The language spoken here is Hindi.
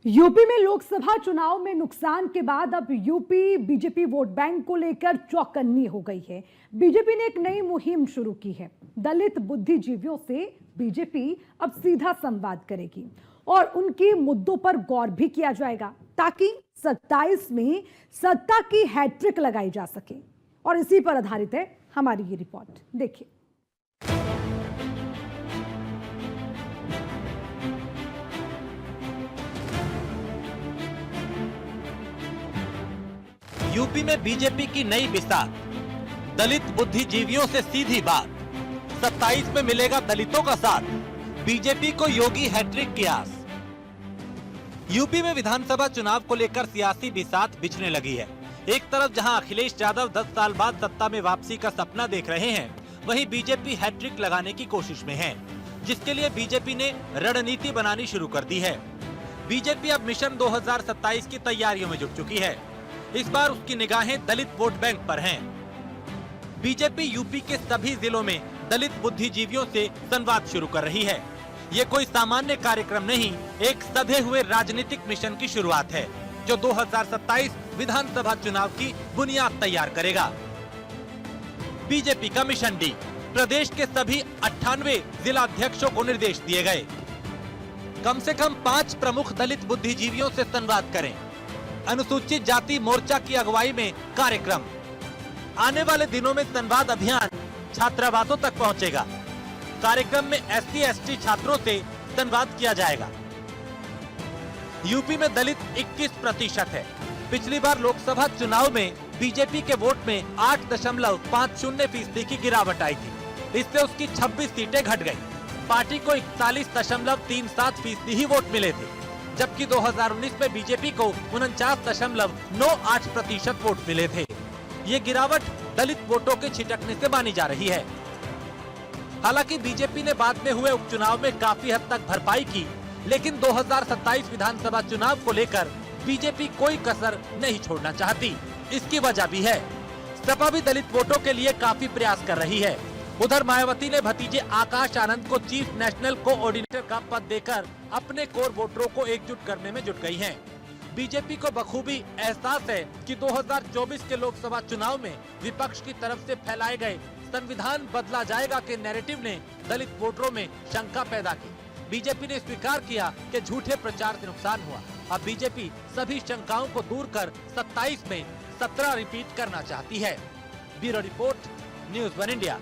यूपी में लोकसभा चुनाव में नुकसान के बाद अब यूपी बीजेपी वोट बैंक को लेकर चौकन्नी हो गई है। बीजेपी ने एक नई मुहिम शुरू की है। दलित बुद्धिजीवियों से बीजेपी अब सीधा संवाद करेगी और उनके मुद्दों पर गौर भी किया जाएगा ताकि 27 में सत्ता की हैट्रिक लगाई जा सके। और इसी पर आधारित है हमारी ये रिपोर्ट, देखिए। यूपी में बीजेपी की नई मिसाल, दलित बुद्धिजीवियों से सीधी बात। 27 में मिलेगा दलितों का साथ, बीजेपी को योगी हैट्रिक की आस। यूपी में विधानसभा चुनाव को लेकर सियासी बिसात बिछने लगी है। एक तरफ जहां अखिलेश यादव 10 साल बाद सत्ता में वापसी का सपना देख रहे हैं, वहीं बीजेपी हैट्रिक लगाने की कोशिश में है, जिसके लिए बीजेपी ने रणनीति बनानी शुरू कर दी है। बीजेपी अब मिशन 2027 की तैयारियों में जुट चुकी है। इस बार उसकी निगाहें दलित वोट बैंक पर हैं। बीजेपी यूपी के सभी जिलों में दलित बुद्धिजीवियों से संवाद शुरू कर रही है। ये कोई सामान्य कार्यक्रम नहीं, एक सधे हुए राजनीतिक मिशन की शुरुआत है, जो 2027 विधानसभा चुनाव की बुनियाद तैयार करेगा। बीजेपी का मिशन डी, प्रदेश के सभी 98 जिला अध्यक्षों को निर्देश दिए गए। कम से कम 5 प्रमुख दलित बुद्धिजीवियों से संवाद करें। अनुसूचित जाति मोर्चा की अगुवाई में कार्यक्रम। आने वाले दिनों में संवाद अभियान छात्रावासों तक पहुंचेगा। कार्यक्रम में SC/ST छात्रों से संवाद किया जाएगा। यूपी में दलित 21% है। पिछली बार लोकसभा चुनाव में बीजेपी के वोट में 8.50% की गिरावट आई थी। इससे उसकी 26 सीटें घट गई। पार्टी को 41.37% ही वोट मिले थे, जबकि 2019 में बीजेपी को 49.98% वोट मिले थे। ये गिरावट दलित वोटों के छिटकने से मानी जा रही है। हालांकि बीजेपी ने बाद में हुए उपचुनाव में काफी हद तक भरपाई की, लेकिन 2027 विधानसभा चुनाव को लेकर बीजेपी कोई कसर नहीं छोड़ना चाहती। इसकी वजह भी है, सपा भी दलित वोटों के लिए काफी प्रयास कर रही है। उधर मायावती ने भतीजे आकाश आनंद को चीफ नेशनल कोऑर्डिनेटर का पद देकर अपने कोर वोटरों को एकजुट करने में जुट गई हैं। बीजेपी को बखूबी एहसास है कि 2024 के लोकसभा चुनाव में विपक्ष की तरफ से फैलाए गए संविधान बदला जाएगा के नैरेटिव ने दलित वोटरों में शंका पैदा की। बीजेपी ने स्वीकार किया कि झूठे प्रचार से नुकसान हुआ। अब बीजेपी सभी शंकाओं को दूर कर 27 में 17 रिपीट करना चाहती है। Bureau report, news 1 India.